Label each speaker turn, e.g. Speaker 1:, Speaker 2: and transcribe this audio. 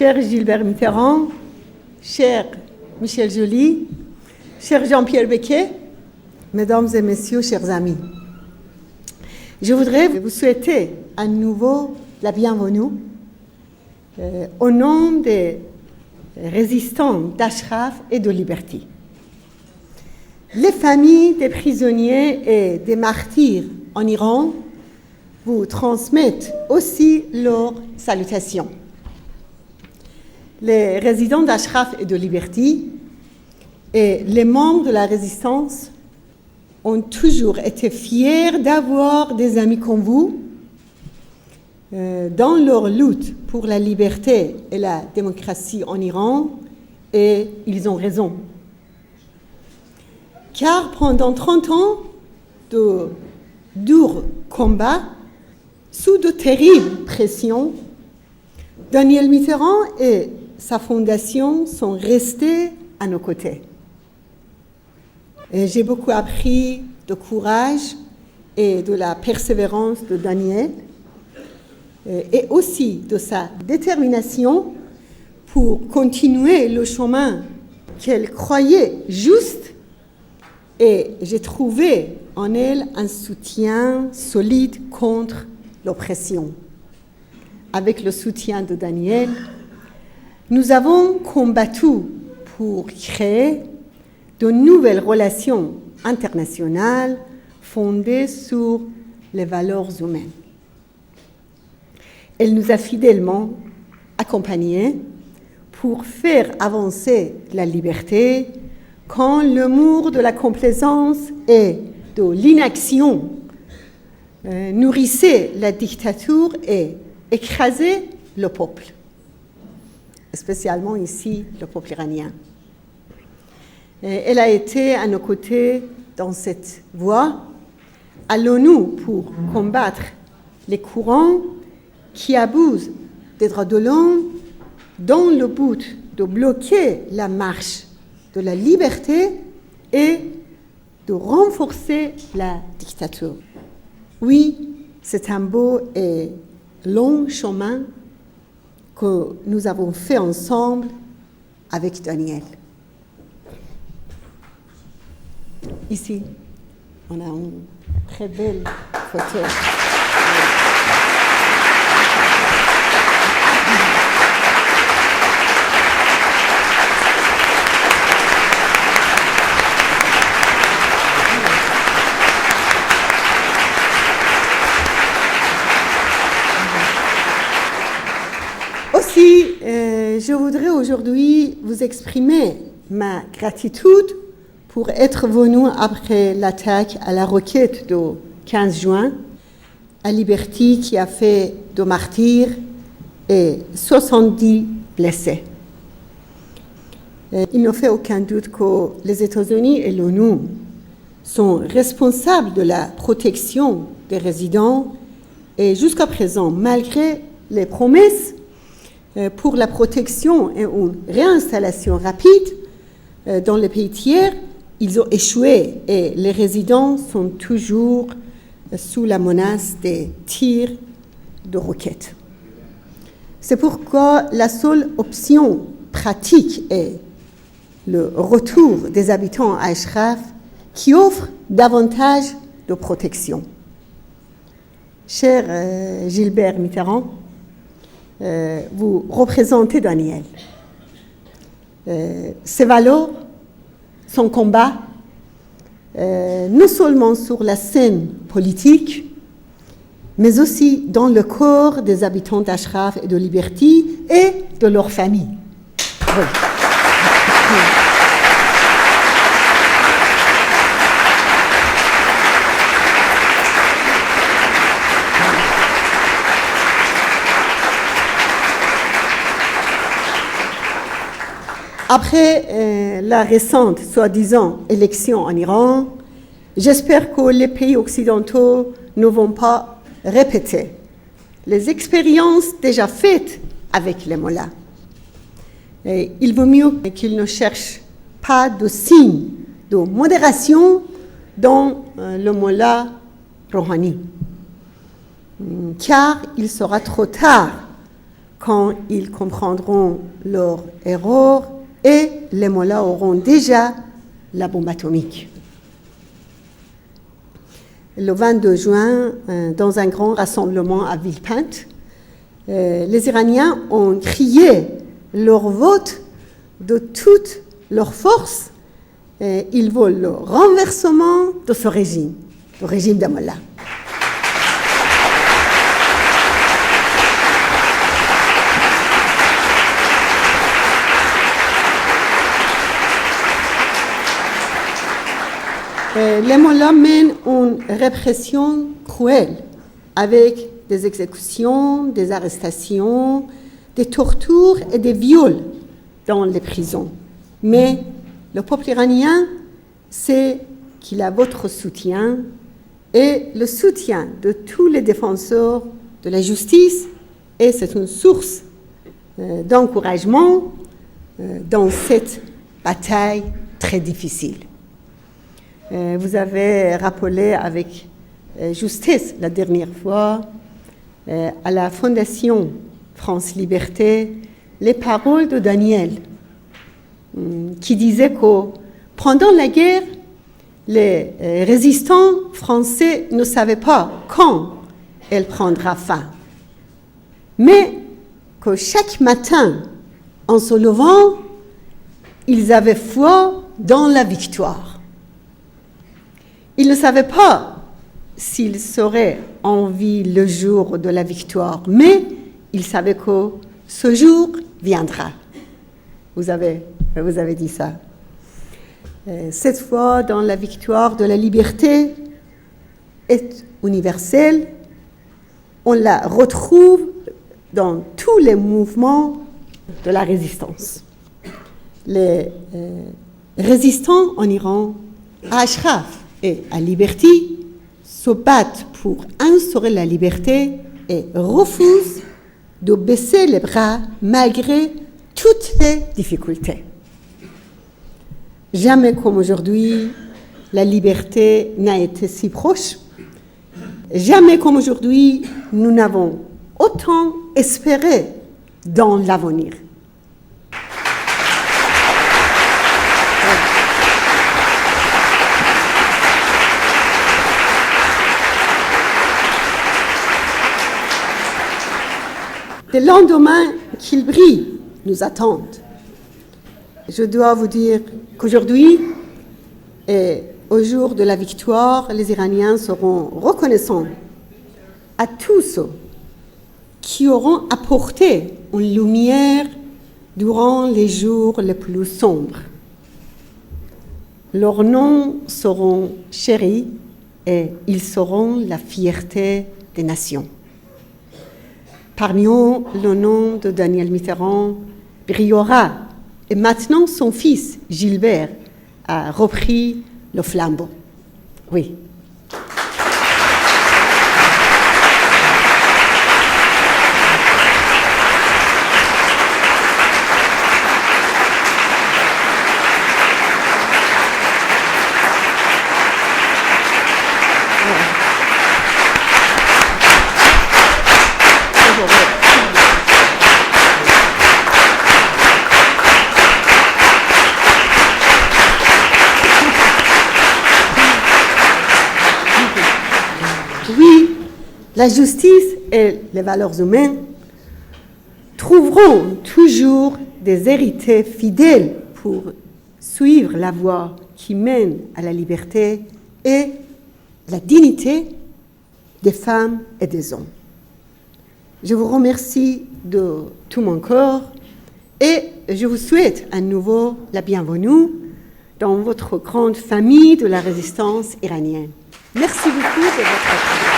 Speaker 1: cher Gilbert Mitterrand, cher Michel Joly, cher Jean-Pierre Becquet, mesdames et messieurs, chers amis. Je voudrais vous souhaiter à nouveau la bienvenue au nom des résistants d'Ashraf et de Liberty. Les familles des prisonniers et des martyrs en Iran vous transmettent aussi leurs salutations. Les résidents d'Ashraf et de Liberty et les membres de la résistance ont toujours été fiers d'avoir des amis comme vous dans leur lutte pour la liberté et la démocratie en Iran, et ils ont raison. Car pendant 30 ans de durs combats, sous de terribles pressions, Daniel Mitterrand et sa fondation sont restés à nos côtés. Et j'ai beaucoup appris de courage et de la persévérance de Daniel, et aussi de sa détermination pour continuer le chemin qu'elle croyait juste, et j'ai trouvé en elle un soutien solide contre l'oppression. Avec le soutien de Daniel, nous avons combattu pour créer de nouvelles relations internationales fondées sur les valeurs humaines. Elle nous a fidèlement accompagnés pour faire avancer la liberté quand le mur de la complaisance et de l'inaction nourrissait la dictature et écrasait le peuple, spécialement ici le peuple iranien. Elle a été à nos côtés dans cette voie. Allons-nous pour combattre les courants qui abusent des droits de l'homme dans le but de bloquer la marche de la liberté et de renforcer la dictature. Oui, c'est un beau et long chemin que nous avons fait ensemble avec Daniel. Ici, on a une très belle photo. Aussi, je voudrais aujourd'hui vous exprimer ma gratitude pour être venu après l'attaque à la roquette du 15 juin, à Liberty qui a fait 2 martyrs et 70 blessés. Il ne fait aucun doute que les États-Unis et l'ONU sont responsables de la protection des résidents, et jusqu'à présent, malgré les promesses pour la protection et une réinstallation rapide dans les pays tiers, ils ont échoué et les résidents sont toujours sous la menace des tirs de roquettes. C'est pourquoi la seule option pratique est le retour des habitants à Ashraf qui offre davantage de protection. Cher Gilbert Mitterrand, vous représentez Daniel. Ses valeurs, son combat, non seulement sur la scène politique, mais aussi dans le corps des habitants d'Ashraf et de Liberty et de leurs familles. Oui. Après la récente, soi-disant, élection en Iran, j'espère que les pays occidentaux ne vont pas répéter les expériences déjà faites avec les mollahs. Et il vaut mieux qu'ils ne cherchent pas de signes de modération dans le mollah Rouhani, car il sera trop tard quand ils comprendront leur erreur et les mollahs auront déjà la bombe atomique. Le 22 juin, dans un grand rassemblement à Villepinte, les Iraniens ont crié leur vote de toute leur force. Ils veulent le renversement de ce régime, le régime des mollahs. Les mollahs mènent une répression cruelle avec des exécutions, des arrestations, des tortures et des viols dans les prisons. Mais le peuple iranien sait qu'il a votre soutien et le soutien de tous les défenseurs de la justice, et c'est une source d'encouragement dans cette bataille très difficile. Vous avez rappelé avec justesse la dernière fois à la Fondation France Liberté les paroles de Daniel qui disait que pendant la guerre, les résistants français ne savaient pas quand elle prendra fin, mais que chaque matin, en se levant, ils avaient foi dans la victoire. Ils ne savaient pas s'ils seraient en vie le jour de la victoire, mais ils savaient que ce jour viendra. Vous avez dit ça. Cette foi dans la victoire de la liberté est universelle. On la retrouve dans tous les mouvements de la résistance. Les résistants en Iran, à Ashraf et à Liberty, se battent pour instaurer la liberté et refusent de baisser les bras malgré toutes les difficultés. Jamais comme aujourd'hui, la liberté n'a été si proche. Jamais comme aujourd'hui, nous n'avons autant espéré dans l'avenir. Des lendemains qu'il brille nous attendent. Je dois vous dire qu'aujourd'hui, et au jour de la victoire, les Iraniens seront reconnaissants à tous ceux qui auront apporté une lumière durant les jours les plus sombres. Leurs noms seront chéris et ils seront la fierté des nations. Parmi eux, le nom de Daniel Mitterrand brillera et maintenant son fils Gilbert a repris le flambeau. Oui. Oui, la justice et les valeurs humaines trouveront toujours des héritiers fidèles pour suivre la voie qui mène à la liberté et la dignité des femmes et des hommes. Je vous remercie de tout mon cœur et je vous souhaite à nouveau la bienvenue dans votre grande famille de la résistance iranienne. Merci beaucoup de votre attention.